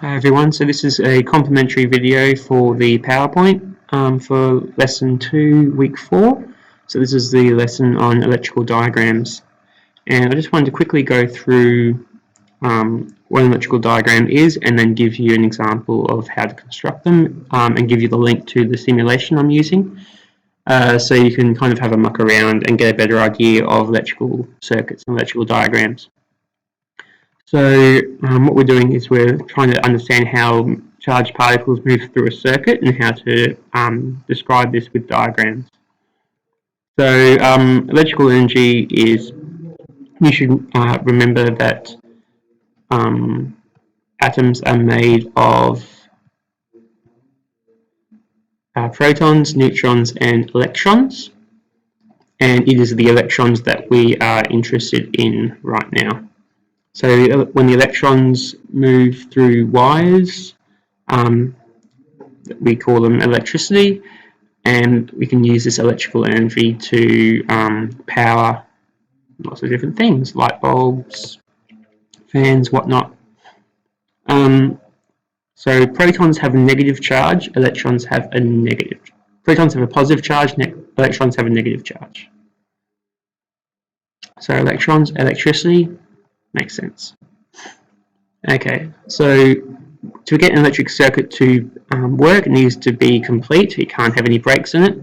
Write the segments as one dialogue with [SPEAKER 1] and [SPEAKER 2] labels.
[SPEAKER 1] Hi everyone, so this is a complimentary video for the PowerPoint for lesson 2, week 4. So this is the lesson on electrical diagrams, and I just wanted to quickly go through what an electrical diagram is and then give you an example of how to construct them and give you the link to the simulation I'm using so you can kind of have a muck around and get a better idea of electrical circuits and electrical diagrams. So what we're doing is we're trying to understand how charged particles move through a circuit and how to describe this with diagrams. So electrical energy is, you should remember that atoms are made of protons, neutrons and electrons, and it is the electrons that we are interested in right now. So when the electrons move through wires, we call them electricity, and we can use this electrical energy to power lots of different things, light bulbs, fans, whatnot. So protons have a negative charge, electrons have a negative. Protons have a positive charge, electrons have a negative charge. So electrons, electricity, makes sense. Okay, so to get an electric circuit to work, it needs to be complete. It can't have any breaks in it.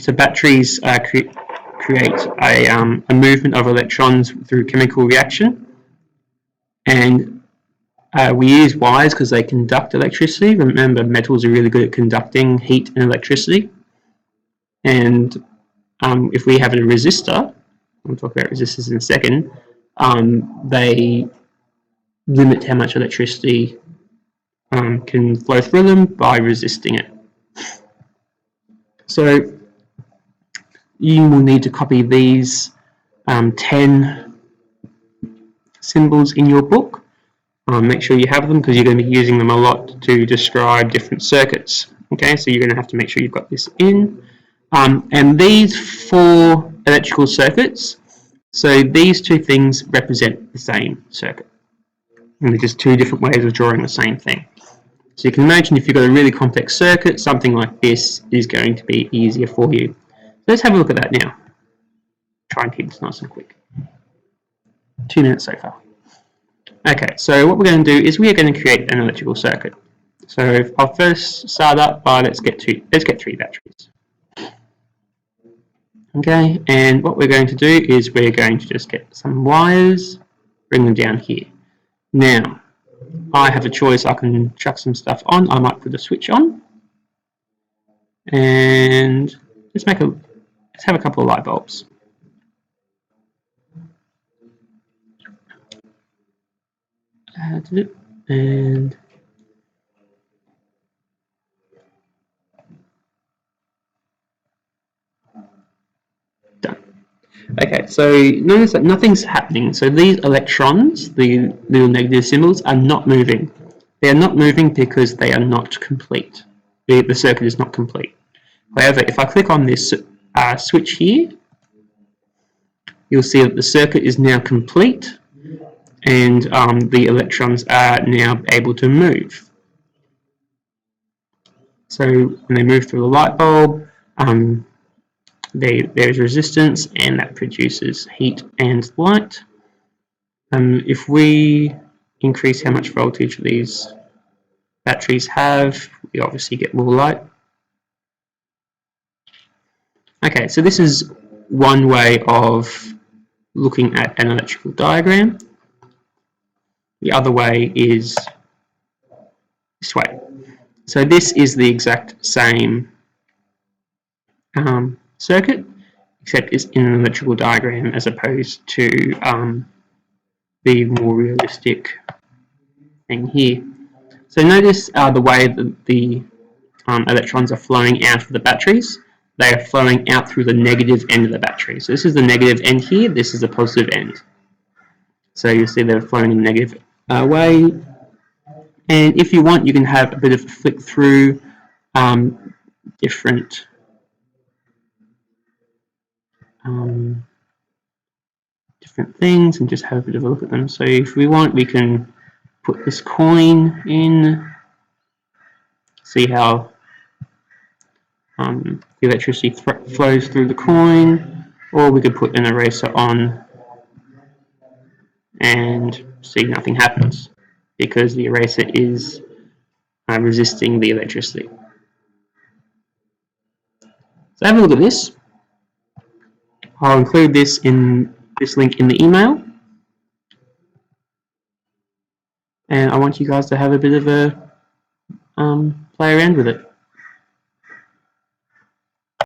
[SPEAKER 1] So batteries create a movement of electrons through chemical reaction, and we use wires because they conduct electricity. Remember, metals are really good at conducting heat and electricity. And if we have a resistor, we'll talk about resistors in a second, they limit how much electricity can flow through them by resisting it. So you will need to copy these 10 symbols in your book. Make sure you have them because you're going to be using them a lot to describe different circuits. Okay, so you're going to have to make sure you've got this in. And these 4 electrical circuits, so these 2 things represent the same circuit. And they're just 2 different ways of drawing the same thing. So you can imagine if you've got a really complex circuit, something like this is going to be easier for you. Let's have a look at that now. Try and keep this nice and quick. 2 minutes so far. Okay, so what we're going to do is we are going to create an electrical circuit. So I'll first start up by let's get 3 batteries. Okay, and what we're going to do is we're going to just get some wires, bring them down here. Now, I have a choice. I can chuck some stuff on. I might put a switch on, and let's have a couple of light bulbs. And done. Okay, so notice that nothing's happening. So these electrons, the little negative symbols, are not moving. They are not moving because they are not complete. The circuit is not complete. However, if I click on this switch here, you'll see that the circuit is now complete, and the electrons are now able to move. So when they move through the light bulb, there's resistance, and that produces heat and light. If we increase how much voltage these batteries have, we obviously get more light. Okay, so this is one way of looking at an electrical diagram. The other way is this way. So this is the exact same circuit, except it's in an electrical diagram as opposed to the more realistic thing here. So notice the way that the electrons are flowing out of the batteries. They are flowing out through the negative end of the battery. So this is the negative end here, this is the positive end. So you'll see they're flowing in the negative way. And if you want, you can have a bit of a flick through different things and just have a bit of a look at them. So if we want, we can put this coin in, see how the electricity flows through the coin, or we could put an eraser on and see nothing happens because the eraser is resisting the electricity. So have a look at this. I'll include this link in the email, and I want you guys to have a bit of a play around with it.